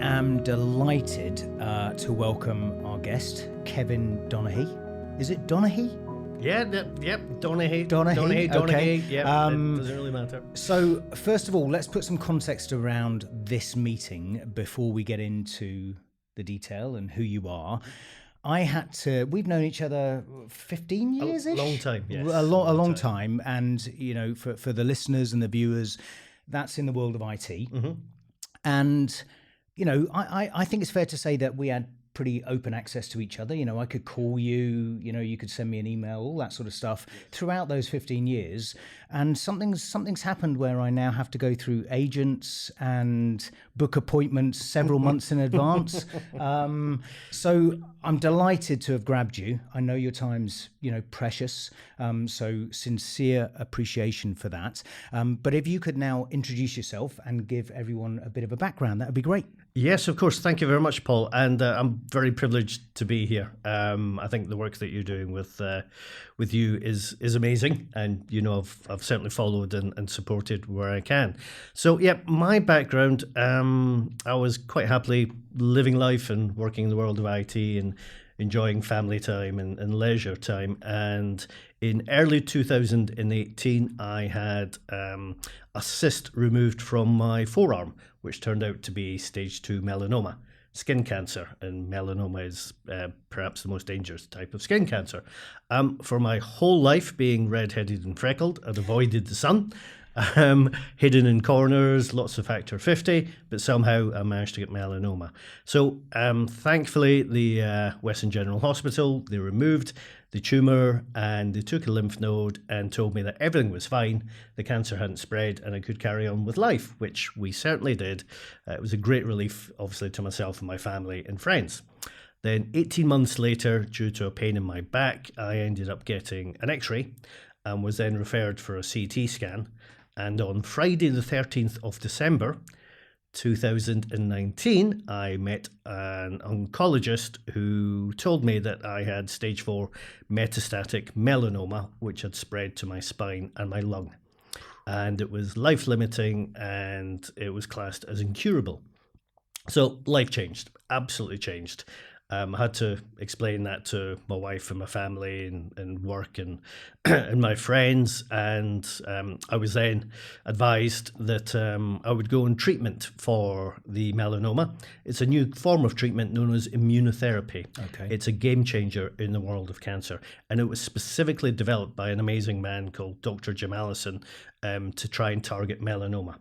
am delighted to welcome our guest, Kevin Donaghy. Is it Donaghy? Yeah, yep, Donaghy. Donaghy, okay. It doesn't really matter. So, first of all, let's put some context around this meeting before we get into the detail and who you are. We've known each other 15 years-ish? A long time, yes. A long time. And, for the listeners and the viewers, that's in the world of IT. Mm-hmm. And, I think it's fair to say that we had pretty open access to each other. I could call you, you could send me an email, all that sort of stuff throughout those 15 years. And something's happened where I now have to go through agents and book appointments several months in advance. So I'm delighted to have grabbed you. I know your time's, precious. So sincere appreciation for that. But if you could now introduce yourself and give everyone a bit of a background, that would be great. Yes, of course. Thank you very much, Paul. And I'm very privileged to be here. I think the work that you're doing with you is amazing. And, I've certainly followed and supported where I can. So, yeah, my background, I was quite happily living life and working in the world of IT and enjoying family time and leisure time. And in early 2018, I had a cyst removed from my forearm, which turned out to be stage 2 melanoma, skin cancer. And melanoma is perhaps the most dangerous type of skin cancer. For my whole life, being redheaded and freckled, I'd avoided the sun. Hidden in corners, lots of factor 50, but somehow I managed to get melanoma. So thankfully, the Western General Hospital, they removed the tumour and they took a lymph node and told me that everything was fine, the cancer hadn't spread and I could carry on with life, which we certainly did. It was a great relief, obviously, to myself and my family and friends. Then 18 months later, due to a pain in my back, I ended up getting an x-ray and was then referred for a CT scan. And on Friday the 13th of December 2019, I met an oncologist who told me that I had stage 4 metastatic melanoma, which had spread to my spine and my lung. And it was life-limiting and it was classed as incurable. So life changed, absolutely changed. I had to explain that to my wife and my family and work and and my friends. And I was then advised that I would go on treatment for the melanoma. It's a new form of treatment known as immunotherapy. Okay. It's a game changer in the world of cancer. And it was specifically developed by an amazing man called Dr. Jim Allison to try and target melanoma.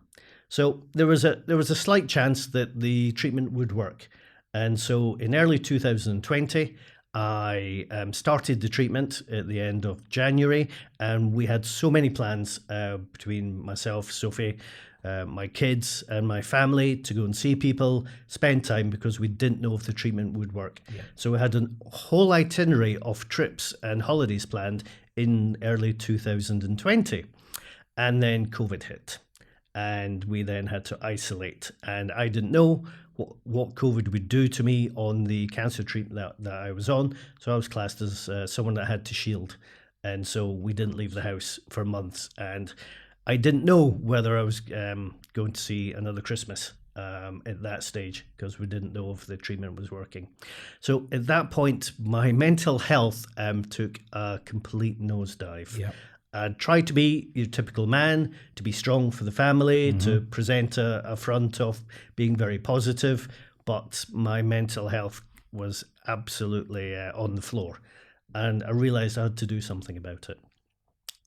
So there was a slight chance that the treatment would work. And so in early 2020, I started the treatment at the end of January, and we had so many plans between myself, Sophie, my kids and my family to go and see people, spend time, because we didn't know if the treatment would work. Yeah. So we had a whole itinerary of trips and holidays planned in early 2020. And then COVID hit. And we then had to isolate. And I didn't know what COVID would do to me on the cancer treatment that I was on. So I was classed as someone that had to shield. And so we didn't leave the house for months. And I didn't know whether I was going to see another Christmas at that stage, because we didn't know if the treatment was working. So at that point, my mental health took a complete nosedive. Yep. I tried to be your typical man, to be strong for the family, to present a front of being very positive, but my mental health was absolutely on the floor. And I realized I had to do something about it.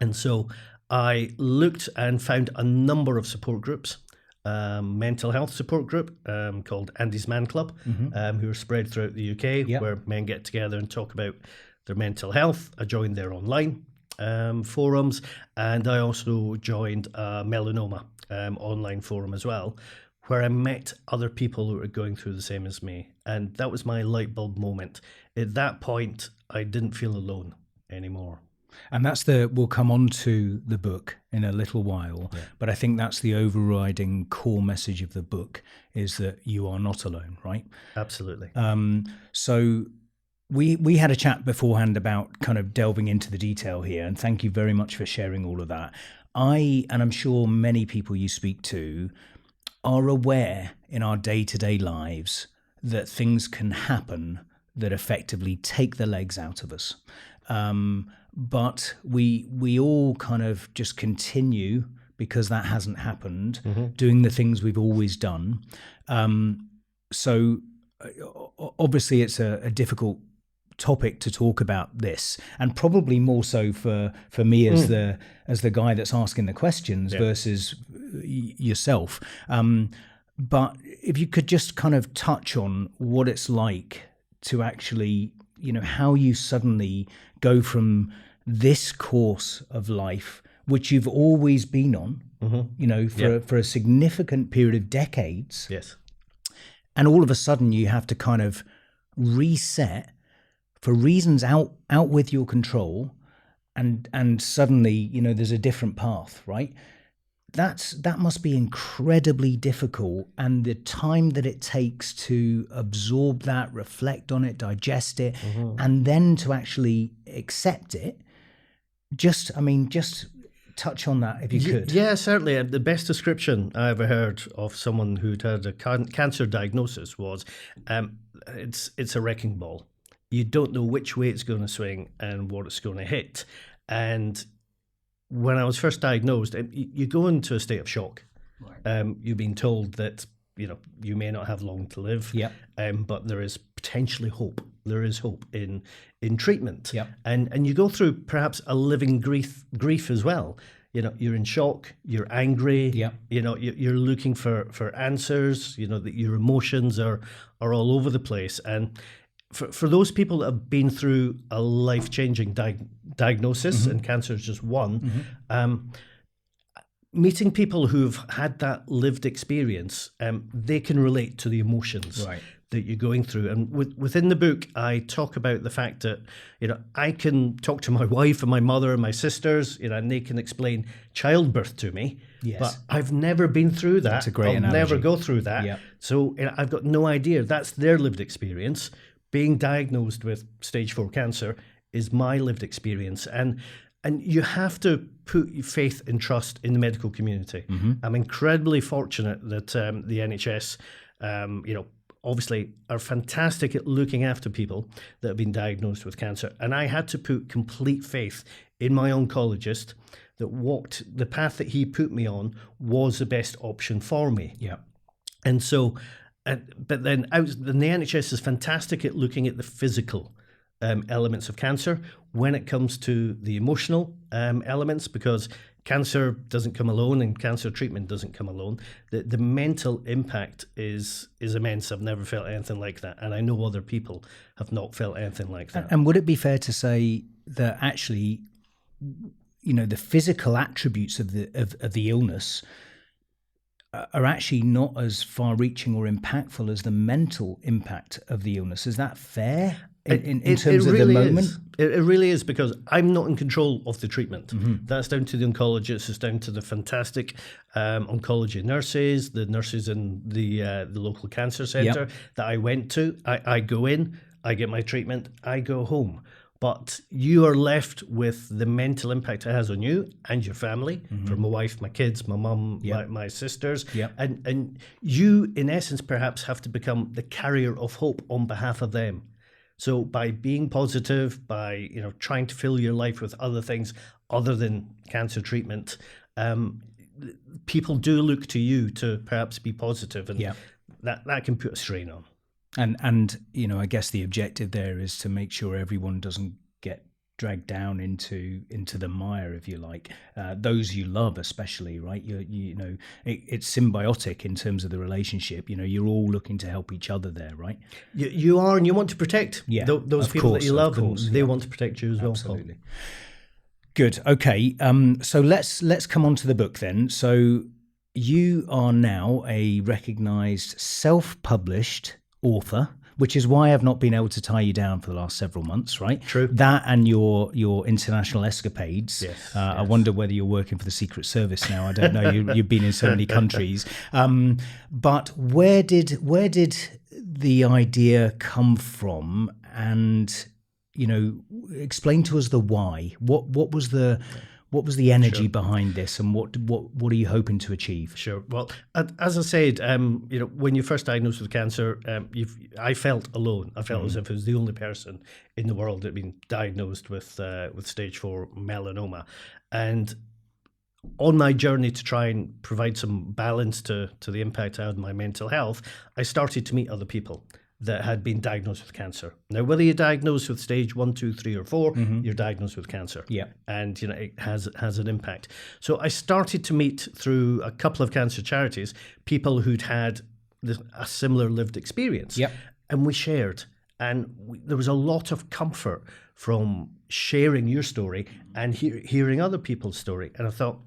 And so I looked and found a number of support groups, mental health support group called Andy's Man Club, who are spread throughout the UK, where men get together and talk about their mental health. I joined their online forums, and I also joined a melanoma online forum as well, where I met other people who were going through the same as me. And that was my light bulb moment. At that point, I didn't feel alone anymore. And we'll come on to the book in a little while, but I think that's the overriding core message of the book, is that you are not alone, right? Absolutely. So we had a chat beforehand about kind of delving into the detail here, and thank you very much for sharing all of that. And I'm sure many people you speak to are aware in our day-to-day lives that things can happen that effectively take the legs out of us. But we all kind of just continue, because that hasn't happened, doing the things we've always done. So obviously it's a difficult topic to talk about this, and probably more so for me as the guy that's asking the questions versus yourself. But if you could just kind of touch on what it's like to actually, how you suddenly go from this course of life, which you've always been on, for a significant period of decades. Yes. And all of a sudden you have to kind of reset for reasons out with your control, and suddenly, there's a different path, right? That must be incredibly difficult, and the time that it takes to absorb that, reflect on it, digest it, and then to actually accept it. Just touch on that if you could. Yeah, certainly. The best description I ever heard of someone who'd had a cancer diagnosis was, it's a wrecking ball. You don't know which way it's going to swing and what it's going to hit. And when I was first diagnosed, you go into a state of shock. Right. You've been told that you may not have long to live. Yep. But there is potentially hope. There is hope in treatment. Yep. And you go through perhaps a living grief as well. You're in shock. You're angry. Yep. You're looking for answers. That your emotions are all over the place. And for those people that have been through a life-changing diagnosis, and cancer is just one, meeting people who've had that lived experience, they can relate to the emotions that you're going through. And within the book, I talk about the fact that, I can talk to my wife and my mother and my sisters, and they can explain childbirth to me. Yes. But I've never been through that. That's a great analogy. I'll never go through that. Yep. So I've got no idea. That's their lived experience. Being diagnosed with stage 4 cancer is my lived experience. And you have to put your faith and trust in the medical community. I'm incredibly fortunate that the NHS, obviously are fantastic at looking after people that have been diagnosed with cancer. And I had to put complete faith in my oncologist that walked the path that he put me on was the best option for me. Yeah. And so, but then the NHS is fantastic at looking at the physical elements of cancer when it comes to the emotional elements, because cancer doesn't come alone and cancer treatment doesn't come alone. The mental impact is immense. I've never felt anything like that. And I know other people have not felt anything like that. And would it be fair to say that actually, the physical attributes of the illness are actually not as far-reaching or impactful as the mental impact of the illness? Is that fair in terms of really the moment? It really is, because I'm not in control of the treatment. That's down to the oncologist. It's down to the fantastic oncology nurses, the nurses in the local cancer centre that I went to. I go in, I get my treatment, I go home. But you are left with the mental impact it has on you and your family, for my wife, my kids, my mum, my sisters. And you, in essence, perhaps have to become the carrier of hope on behalf of them. So by being positive, by trying to fill your life with other things other than cancer treatment, people do look to you to perhaps be positive, and that can put a strain on. And I guess the objective there is to make sure everyone doesn't get dragged down into the mire, if you like. Those you love, especially, right? It's symbiotic in terms of the relationship. You're all looking to help each other there, right? You are, and you want to protect those people that you love, and they want to protect you as well. Absolutely. Good. Okay. So let's come on to the book then. So you are now a recognised, self-published author, which is why I've not been able to tie you down for the last several months, right? True. That and your international escapades. Yes. I wonder whether you're working for the Secret Service now. I don't know. You've been in so many countries. But where did the idea come from? And explain to us the why. What was the What was the energy Sure. behind this, and what are you hoping to achieve? Sure. Well, as I said, when you first diagnosed with cancer, I felt alone. I felt as if I was the only person in the world that had been diagnosed with stage 4 melanoma, and on my journey to try and provide some balance to the impact I had on my mental health, I started to meet other people that had been diagnosed with cancer. Now, whether you're diagnosed with stage 1, 2, 3, or 4, you're diagnosed with cancer. Yeah. And it has an impact. So I started to meet, through a couple of cancer charities, people who'd had a similar lived experience. Yep. And we shared. And there was a lot of comfort from sharing your story and hearing other people's story. And I thought,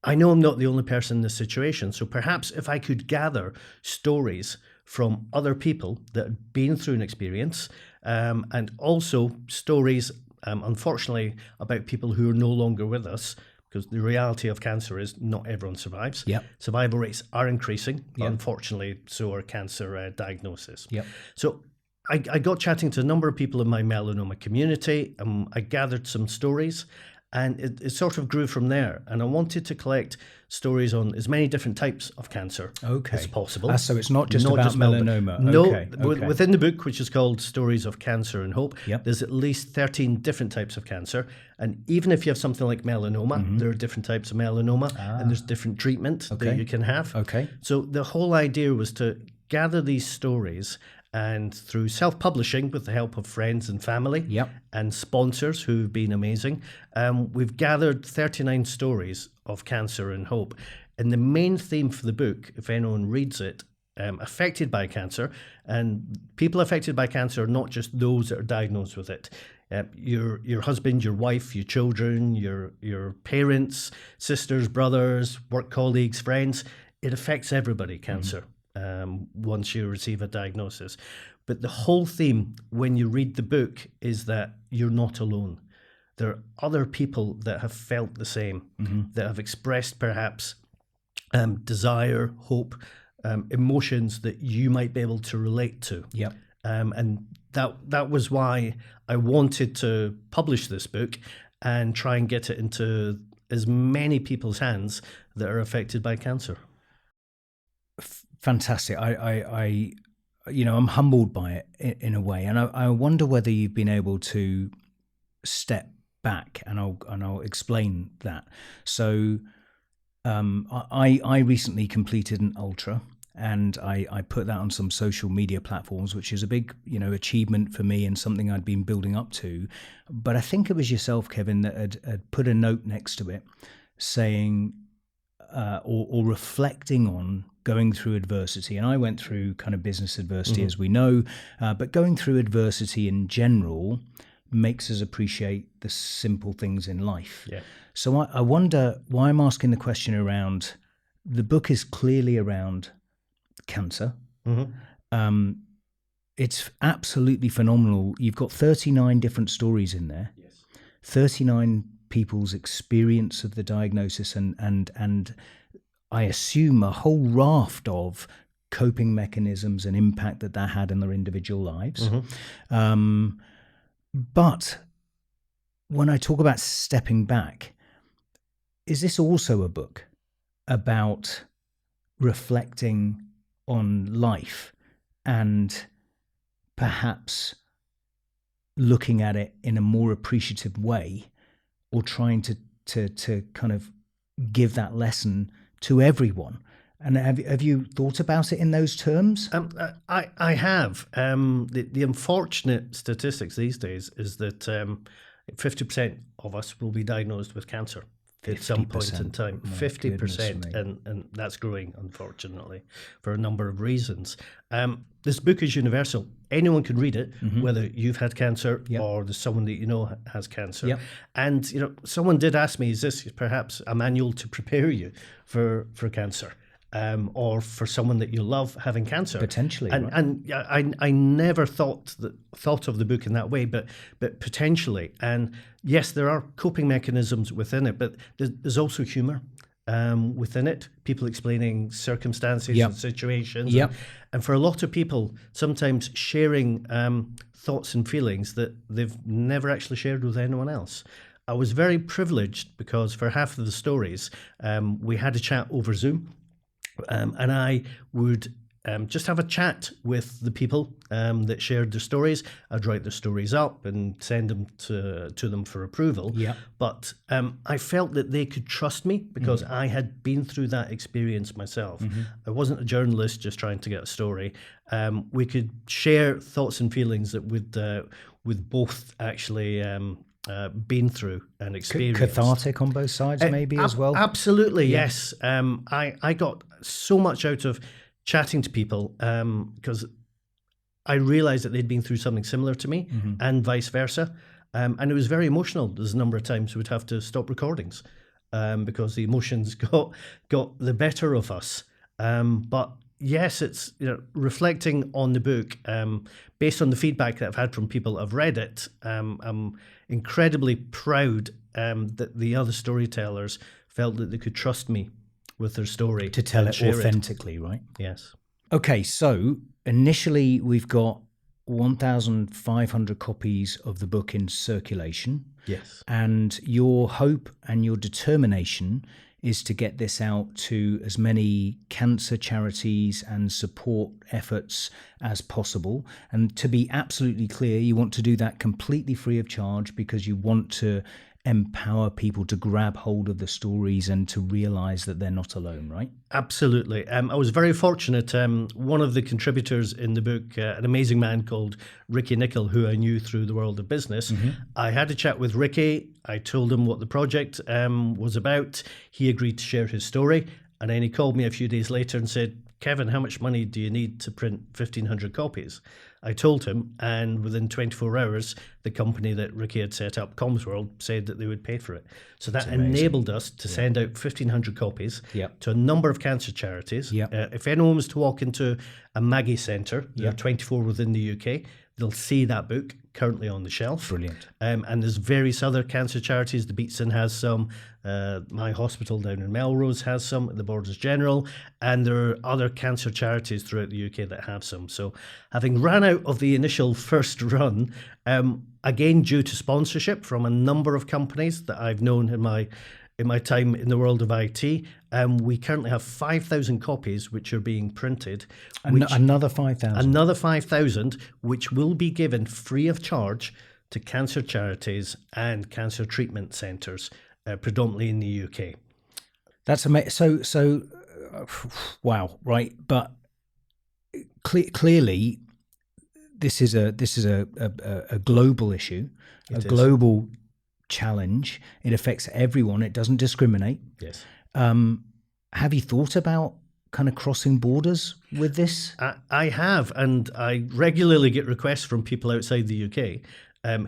I know I'm not the only person in this situation, so perhaps if I could gather stories from other people that had been through an experience, and also stories, unfortunately, about people who are no longer with us, because the reality of cancer is not everyone survives. Yep. Survival rates are increasing, but Yep. unfortunately, so are cancer diagnoses. Yep. So I got chatting to a number of people in my melanoma community, and I gathered some stories, and it sort of grew from there. And I wanted to collect stories on as many different types of cancer as possible. So it's not just about melanoma. No, Okay. within the book, which is called Stories of Cancer and Hope, Yep. there's at least 13 different types of cancer. And even if you have something like melanoma, there are different types of melanoma, and there's different treatment that you can have. Okay. So the whole idea was to gather these stories, and through self-publishing with the help of friends and family Yep. and sponsors who've been amazing, we've gathered 39 stories of cancer and hope. And the main theme for the book, if anyone reads it, affected by cancer, and people affected by cancer are not just those that are diagnosed with it. Your husband, your wife, your children, your parents, sisters, brothers, work colleagues, friends. It affects everybody, cancer. Once you receive a diagnosis. But the whole theme when you read the book is that you're not alone. There are other people that have felt the same, that have expressed perhaps desire, hope, emotions that you might be able to relate to. Yep. And that was why I wanted to publish this book and try and get it into as many people's hands that are affected by cancer. Fantastic. I'm humbled by it in a way, and I wonder whether you've been able to step back, and I'll explain that. So, I recently completed an ultra, and I put that on some social media platforms, which is a big achievement for me and something I'd been building up to. But I think it was yourself, Kevin, that had put a note next to it saying, or reflecting on going through adversity. And I went through kind of business adversity, as we know, but going through adversity in general makes us appreciate the simple things in life. Yeah. So I wonder why I'm asking the question around, the book is clearly around cancer. It's absolutely phenomenal. You've got 39 different stories in there. Yes. 39 people's experience of the diagnosis, and I assume a whole raft of coping mechanisms and impact that had on their individual lives. But when I talk about stepping back, is this also a book about reflecting on life and perhaps looking at it in a more appreciative way, or trying to kind of give that lesson to everyone? And have you thought about it in those terms? I have. The unfortunate statistics these days is that 50% of us will be diagnosed with cancer at some point in time. 50%, and that's growing, unfortunately, for a number of reasons. This book is universal. Anyone can read it, whether you've had cancer or there's someone that you know has cancer. And someone did ask me, is this perhaps a manual to prepare you for cancer? Or for someone that you love having cancer, potentially, and right? and I never thought of the book in that way, but potentially. And yes, there are coping mechanisms within it, but there's also humor within it. People explaining circumstances and situations, and for a lot of people, sometimes sharing thoughts and feelings that they've never actually shared with anyone else. I was very privileged because for half of the stories, we had a chat over Zoom, and I would just have a chat with the people that shared their stories. I'd write their stories up and send them to them for approval. Yeah. But I felt that they could trust me because I had been through that experience myself. I wasn't a journalist just trying to get a story. We could share thoughts and feelings that with both actually been through and experienced. Cathartic on both sides, maybe, as well? Absolutely, yes. I got so much out of chatting to people because I realised that they'd been through something similar to me and vice versa. And it was very emotional. There's a number of times we'd have to stop recordings because the emotions got the better of us. But yes, it's reflecting on the book based on the feedback that I've had from people that have read it. I'm incredibly proud that the other storytellers felt that they could trust me with their story to tell it authentically, right? Yes. Okay, so initially we've got 1,500 copies of the book in circulation. Yes. And your hope and your determination is to get this out to as many cancer charities and support efforts as possible. And to be absolutely clear, you want to do that completely free of charge because you want to empower people to grab hold of the stories and to realize that they're not alone, right? Absolutely. I was very fortunate. One of the contributors in the book, an amazing man called Ricky Nicol, who I knew through the world of business. I had a chat with Ricky. I told him what the project was about. He agreed to share his story. And then he called me a few days later and said, Kevin, how much money do you need to print 1,500 copies? I told him, and within 24 hours, the company that Ricky had set up, CommsWorld, said that they would pay for it. So that enabled us to send out 1,500 copies to a number of cancer charities. If anyone was to walk into a Maggie Centre, there are 24 within the UK, they'll see that book currently on the shelf. Brilliant. And there's various other cancer charities. The Beatson has some. My hospital down in Melrose has some. The Borders General. And there are other cancer charities throughout the UK that have some. So having ran out of the initial first run, again, due to sponsorship from a number of companies that I've known in my time in the world of IT, we currently have 5,000 copies which are being printed. Another 5,000? Another 5,000, which will be given free of charge to cancer charities and cancer treatment centres, predominantly in the UK. That's amazing. So, wow, right? But clearly, this is a global issue, global challenge. It affects everyone. It doesn't discriminate. Yes. Have you thought about kind of crossing borders with this? I have, and I regularly get requests from people outside the UK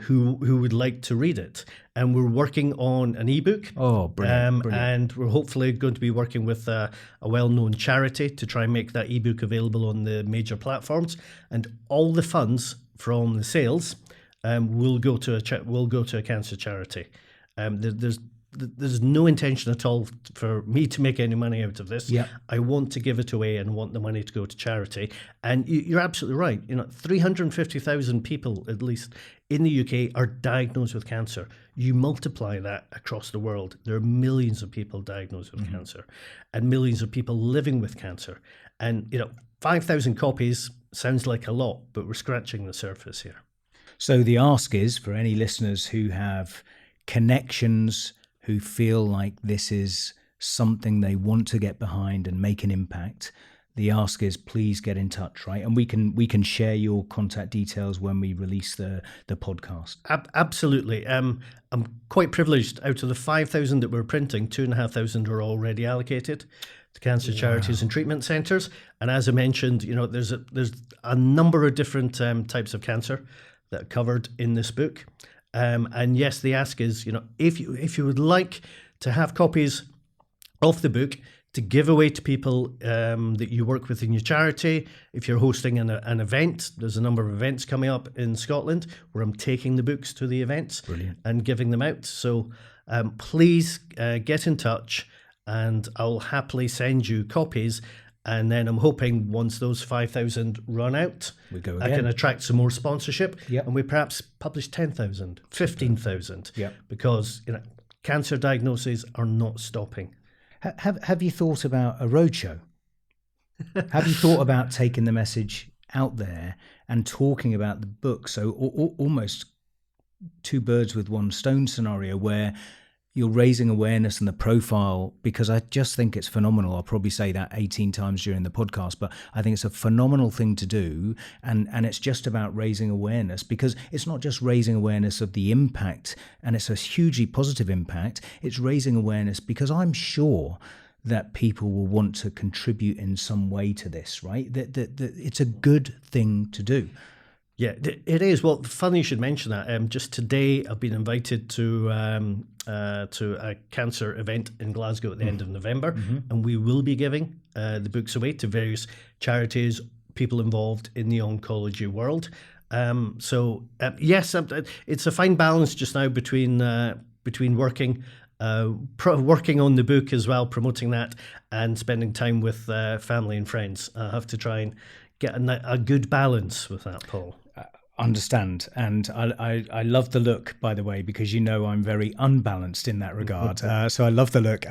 who would like to read it. And we're working on an ebook. Oh, brilliant. And we're hopefully going to be working with a well-known charity to try and make that ebook available on the major platforms. And all the funds from the sales will go to a cancer charity. There's no intention at all for me to make any money out of this. Yeah. I want to give it away and want the money to go to charity. And you're absolutely right. 350,000 people, at least in the UK, are diagnosed with cancer. You multiply that across the world, there are millions of people diagnosed with cancer and millions of people living with cancer. And 5,000 copies sounds like a lot, but we're scratching the surface here. So the ask is for any listeners who have connections, who feel like this is something they want to get behind and make an impact, the ask is please get in touch, right? And we can share your contact details when we release the podcast. Absolutely. I'm quite privileged. Out of the 5,000 that we're printing, 2,500 are already allocated to cancer charities and treatment centres. And as I mentioned, there's a number of different types of cancer that are covered in this book. And yes, the ask is, if you would like to have copies of the book to give away to people that you work with in your charity, if you're hosting an event, there's a number of events coming up in Scotland where I'm taking the books to the events. Brilliant. And giving them out. So please get in touch and I'll happily send you copies. And then I'm hoping once those 5,000 run out, We go I can again. attract some more sponsorship. Yep. And we perhaps publish 10,000, 15,000. Yep. Because cancer diagnoses are not stopping. Have you thought about a roadshow? Have you thought about taking the message out there and talking about the book? So almost two birds with one stone scenario, where you're raising awareness and the profile, because I just think it's phenomenal. I'll probably say that 18 times during the podcast, but I think it's a phenomenal thing to do. And it's just about raising awareness, because it's not just raising awareness of the impact, and it's a hugely positive impact. It's raising awareness because I'm sure that people will want to contribute in some way to this, right? That it's a good thing to do. Yeah, it is. Well, funny you should mention that. Just today, I've been invited to a cancer event in Glasgow at the end of November, and we will be giving the books away to various charities, people involved in the oncology world. Yes, it's a fine balance just now between working. Working on the book as well, promoting that, and spending time with family and friends. I have to try and get a good balance with that, Paul. Understand. And I love the look, by the way, because I'm very unbalanced in that regard. So I love the look.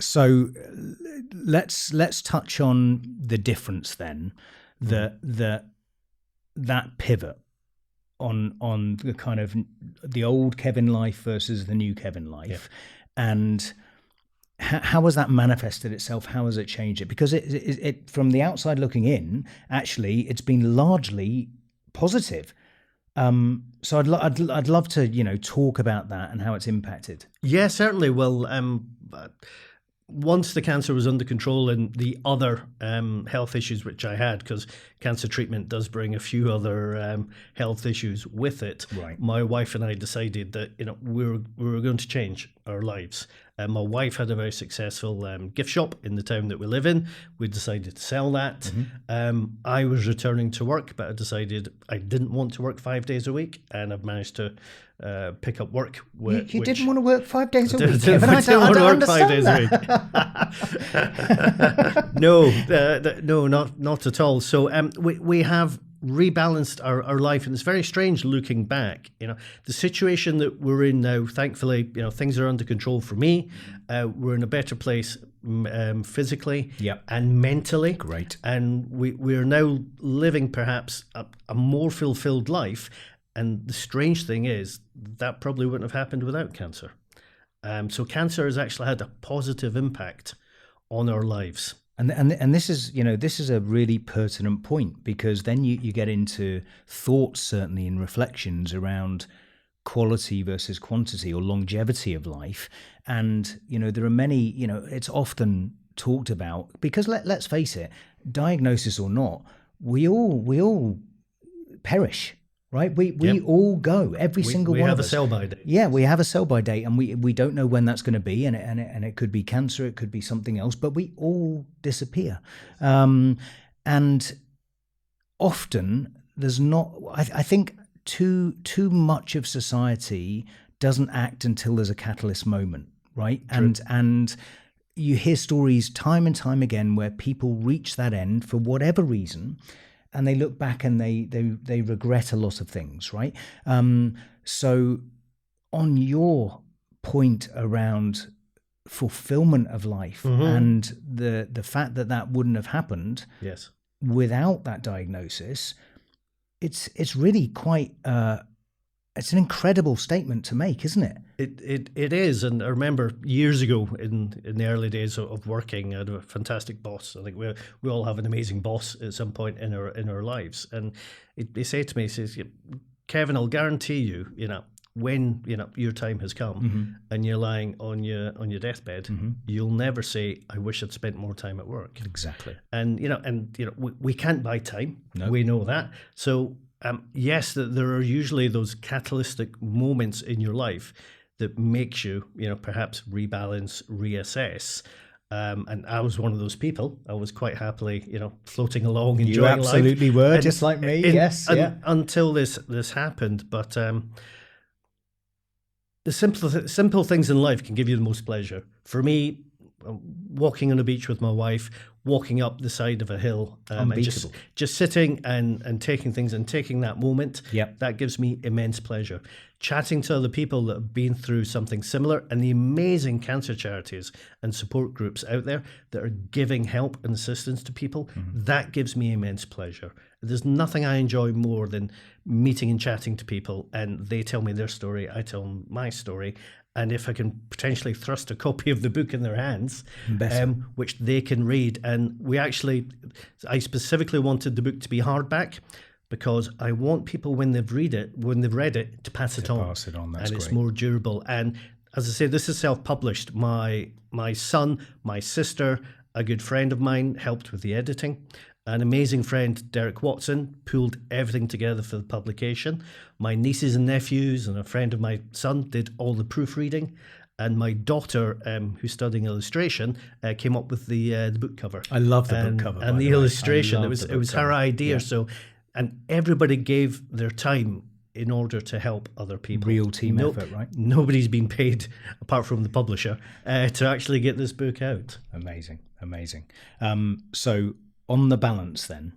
So let's touch on the difference then, that pivot on the kind of the old Kevin life versus the new Kevin life. Yeah. And how has that manifested itself? How has it changed it? Because it from the outside looking in, actually, it's been largely positive. So I'd love to talk about that and how it's impacted. Yeah, certainly. Well, once the cancer was under control and the other health issues which I had, because cancer treatment does bring a few other health issues with it. Right. My wife and I decided that we were going to change our lives. My wife had a very successful gift shop in the town that we live in. We decided to sell that. I was returning to work, but I decided I didn't want to work 5 days a week, and I've managed to pick up work. You didn't want to work 5 days a week, Kevin? I don't want to work 5 days a week. No, not at all. So we have rebalanced our life, and it's very strange looking back. The situation that we're in now, thankfully, things are under control for me. We're in a better place physically and mentally. Great. And we're now living perhaps a more fulfilled life. And the strange thing is that probably wouldn't have happened without cancer. So cancer has actually had a positive impact on our lives. And this is a really pertinent point, because then you get into thoughts, certainly, and reflections around quality versus quantity, or longevity of life. And there are many, it's often talked about, because let's face it, diagnosis or not, we all perish. Right, we all go. Every single one of us. We have a sell-by date. Yeah, we have a sell-by date, and we don't know when that's going to be, and it could be cancer, it could be something else, but we all disappear. And often there's not. I think too much of society doesn't act until there's a catalyst moment, right? True. And you hear stories time and time again where people reach that end for whatever reason, and they look back and they regret a lot of things, right? So on your point around fulfillment of life, and the fact that wouldn't have happened without that diagnosis, it's really quite it's an incredible statement to make, isn't it? It is. And I remember years ago in the early days of working, I had a fantastic boss. I think we all have an amazing boss at some point in our lives. And they say to me, he says, Kevin, I'll guarantee you, when your time has come and you're lying on your deathbed, you'll never say, I wish I'd spent more time at work. Exactly. And we can't buy time. No. We know that. So yes, there are usually those catalytic moments in your life that makes you, perhaps rebalance, reassess. And I was one of those people. I was quite happily, floating along, enjoying life. You absolutely were, just like me. Yes, yeah. Until this happened, but the simple things in life can give you the most pleasure. For me, walking on a beach with my wife, walking up the side of a hill, and just sitting and taking things and taking that moment. Yep. That gives me immense pleasure. Chatting to other people that have been through something similar, and the amazing cancer charities and support groups out there that are giving help and assistance to people, that gives me immense pleasure. There's nothing I enjoy more than meeting and chatting to people, and they tell me their story, I tell them my story. And if I can potentially thrust a copy of the book in their hands, which they can read. And I specifically wanted the book to be hardback because I want people, when they've read it, to pass it on. That's and great. It's more durable. And as I say, this is self-published. My son, my sister, a good friend of mine helped with the editing. An amazing friend, Derek Watson, pulled everything together for the publication. My nieces and nephews and a friend of my son did all the proofreading. And my daughter, who's studying illustration, came up with the book cover. I love the book cover. And the illustration. It was her idea. Yeah. So, and everybody gave their time in order to help other people. Real team effort, right? Nobody's been paid, apart from the publisher, to actually get this book out. Amazing. So on the balance then,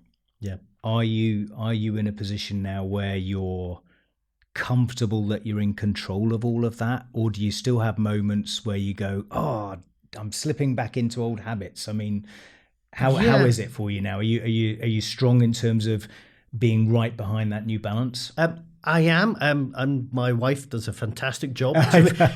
are you in a position now where you're comfortable that you're in control of all of that, or do you still have moments where you go, oh, I'm slipping back into old habits? I mean, how is it for you now? Are you strong in terms of being right behind that new balance? I am, and my wife does a fantastic job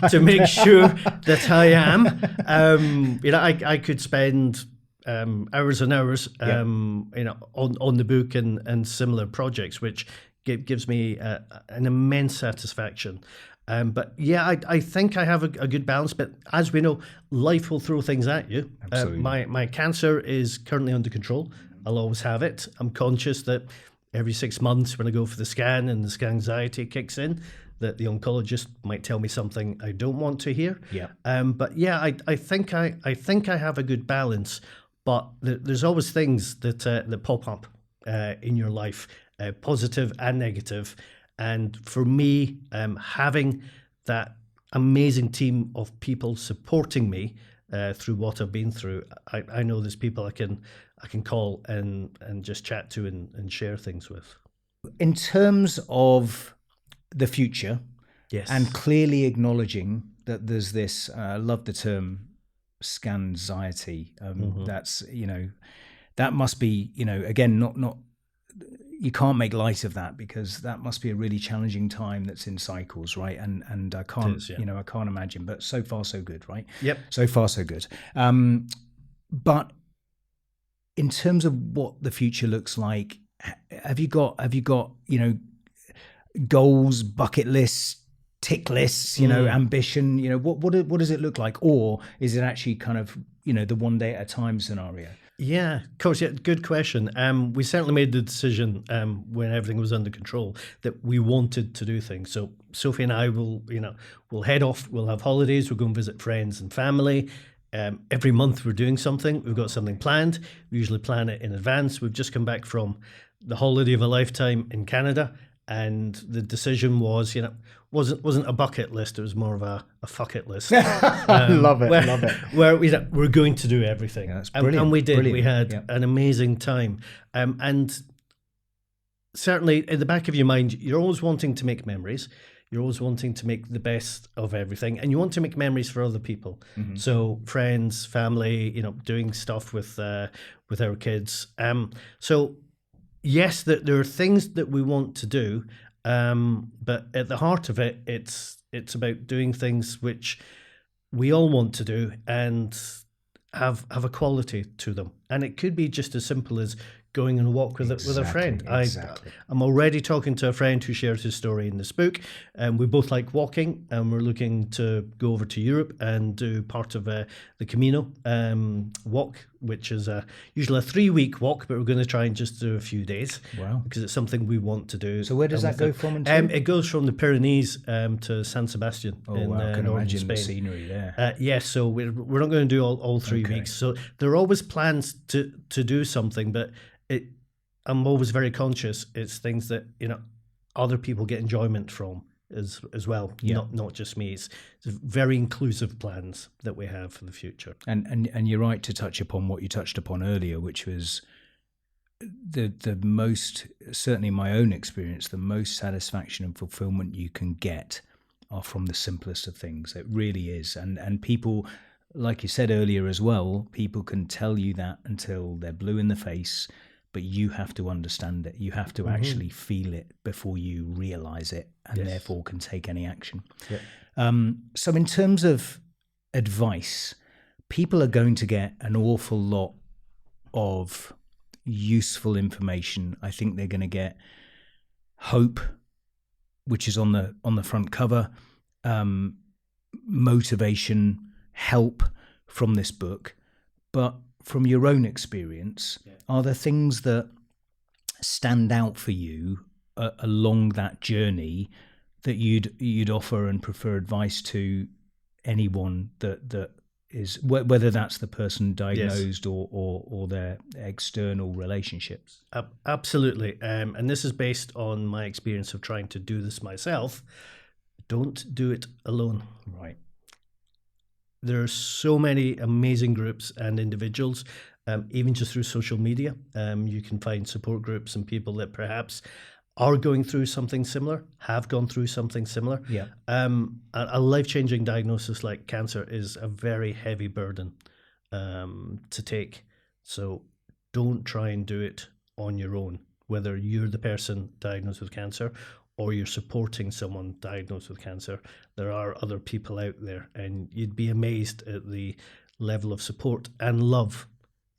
to make sure that I am. I could spend hours and hours, on the book and similar projects, which gives me an immense satisfaction. But I think I have a good balance. But as we know, life will throw things at you. Absolutely. My cancer is currently under control. I'll always have it. I'm conscious that every 6 months when I go for the scan and the scan anxiety kicks in, that the oncologist might tell me something I don't want to hear. Yeah. I think I have a good balance. But there's always things that pop up in your life, positive and negative. And for me, having that amazing team of people supporting me through what I've been through, I know there's people I can call and just chat to and share things with. In terms of the future, yes, and clearly acknowledging that there's this, I love the term scanxiety. That's, that must be, again, not you can't make light of that, because that must be a really challenging time that's in cycles, right? And I can't, I can't imagine, but so far so good, right? Yep. So far so good. But in terms of what the future looks like, have you got, goals, bucket lists, tick lists, ambition, what does it look like? Or is it actually kind of, the one day at a time scenario? Yeah, of course. Yeah, good question. We certainly made the decision when everything was under control that we wanted to do things. So Sophie and I we'll head off. We'll have holidays. We'll go and visit friends and family. Every month we're doing something. We've got something planned. We usually plan it in advance. We've just come back from the holiday of a lifetime in Canada, and the decision was, wasn't a bucket list. It was more of a fuck it list. Love it. Where we're going to do everything. Yeah, that's brilliant. And we did. Brilliant. We had an amazing time. And certainly in the back of your mind, you're always wanting to make memories. You're always wanting to make the best of everything, and you want to make memories for other people. Mm-hmm. So friends, family, doing stuff with our kids. So yes, there are things that we want to do, but at the heart of it, it's about doing things which we all want to do and have a quality to them. And it could be just as simple as going on a walk with a friend. Exactly. I'm already talking to a friend who shares his story in this book, and we both like walking, and we're looking to go over to Europe and do part of the Camino walk, which is usually a 3-week walk, but we're going to try and just do a few days. Wow. Because it's something we want to do. So where does that go from? It goes from the Pyrenees to San Sebastian in wow. I can northern imagine Spain. the scenery there. Yes, so we're not going to do all 3 weeks. So there are always plans to do something, but I'm always very conscious it's things that other people get enjoyment from, as well. Not just me. It's very inclusive plans that we have for the future. And you're right to touch upon what you touched upon earlier, which was the most, certainly in my own experience, the most satisfaction and fulfillment you can get are from the simplest of things. It really is. And people, like you said earlier as well, people can tell you that until they're blue in the face, but you have to understand it. You have to actually feel it before you realize it, and therefore can take any action. So in terms of advice, people are going to get an awful lot of useful information. I think they're going to get hope, which is on the front cover, motivation, help from this book. But from your own experience, are there things that stand out for you along that journey that you'd offer and prefer advice to anyone that is, whether that's the person diagnosed or their external relationships? Absolutely. And this is based on my experience of trying to do this myself. Don't do it alone. Right. There are so many amazing groups and individuals, even just through social media. You can find support groups and people that perhaps are going through something similar, have gone through something similar. Yeah. A life-changing diagnosis like cancer is a very heavy burden to take. So don't try and do it on your own, whether you're the person diagnosed with cancer or you're supporting someone diagnosed with cancer. There are other people out there, and you'd be amazed at the level of support and love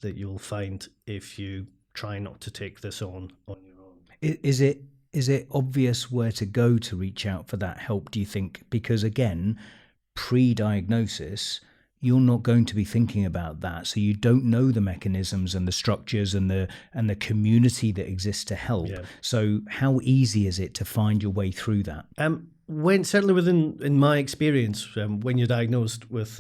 that you'll find if you try not to take this on your own. Is it obvious where to go to reach out for that help, do you think? Because again, pre-diagnosis, you're not going to be thinking about that, so you don't know the mechanisms and the structures and the community that exists to help. So how easy is it to find your way through that? Certainly in my experience, when you're diagnosed with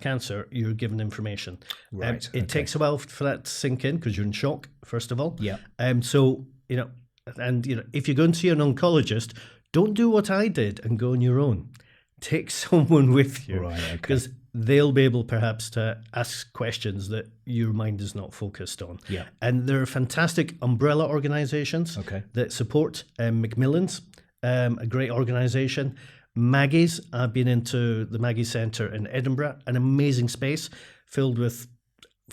cancer, you're given information. Right. It takes a while for that to sink in because you're in shock, first of all. Yeah. So if you go and see an oncologist, don't do what I did and go on your own. Take someone with you, right? Because they'll be able perhaps to ask questions that your mind is not focused on. Yeah. And there are fantastic umbrella organizations that support. Macmillan's, a great organization. Maggie's, I've been into the Maggie Centre in Edinburgh, an amazing space filled with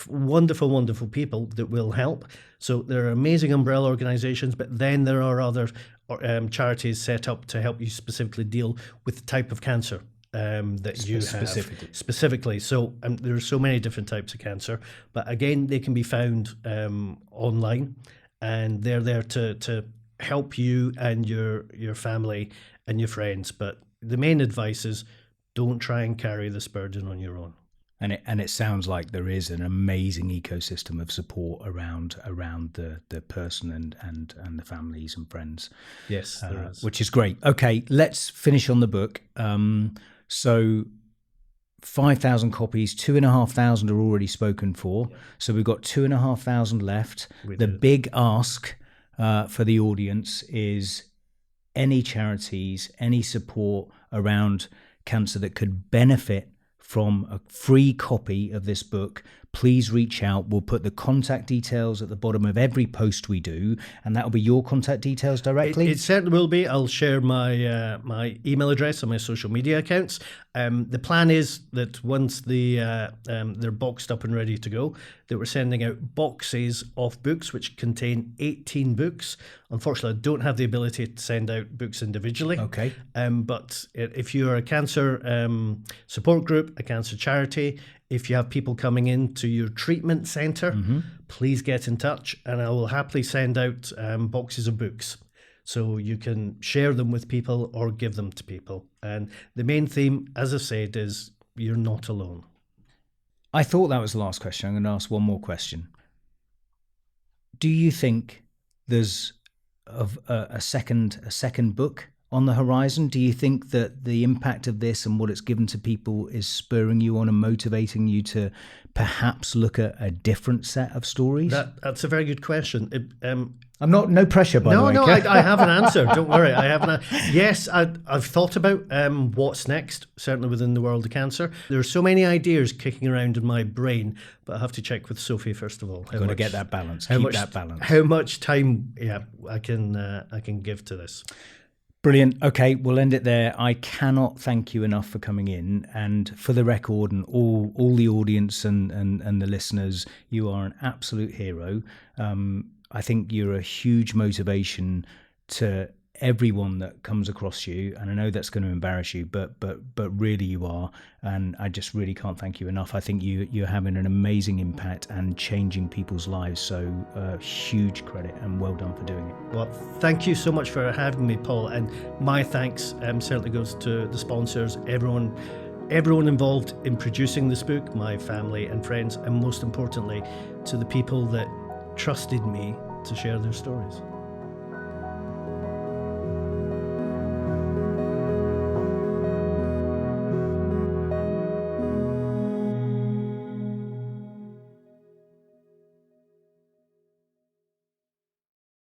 wonderful, wonderful people that will help. So there are amazing umbrella organizations, but then there are other charities set up to help you specifically deal with the type of cancer that you have specifically. So there are so many different types of cancer, but again, they can be found online, and they're there to help you and your family and your friends. But the main advice is don't try and carry this burden on your own. And it sounds like there is an amazing ecosystem of support around the person and the families and friends. Yes, there is. Which is great. Okay, let's finish on the book. So 5,000 copies, 2,500 are already spoken for. Yeah. So we've got 2,500 left. The big ask for the audience is any charities, any support around cancer that could benefit from a free copy of this book, please reach out. We'll put the contact details at the bottom of every post we do, and that'll be your contact details directly. It certainly will be. I'll share my my email address on my social media accounts. The plan is that once they're boxed up and ready to go, that we're sending out boxes of books which contain 18 books. Unfortunately, I don't have the ability to send out books individually. Okay. But if you're a cancer support group, a cancer charity, if you have people coming into your treatment centre, please get in touch, and I will happily send out boxes of books. So you can share them with people or give them to people. And the main theme, as I said, is you're not alone. I thought that was the last question. I'm going to ask one more question. Do you think there's a second book on the horizon? Do you think that the impact of this and what it's given to people is spurring you on and motivating you to perhaps look at a different set of stories? That's a very good question. I'm not, no pressure, by the way. No, I have an answer. Don't worry. I have an Yes, I've thought about what's next, certainly within the world of cancer. There are so many ideas kicking around in my brain, but I have to check with Sophie first of all. I've got to get that balance, keep that balance. How much time I can give to this. Brilliant. Okay, we'll end it there. I cannot thank you enough for coming in, and for the record and all the audience and the listeners, you are an absolute hero. I think you're a huge motivation to everyone that comes across you, and I know that's going to embarrass you, but really you are, and I just really can't thank you enough. I think you're having an amazing impact and changing people's lives, so huge credit and well done for doing it. Well, thank you so much for having me, Paul, and my thanks certainly goes to the sponsors, everyone involved in producing this book, my family and friends, and most importantly to the people that trusted me to share their stories.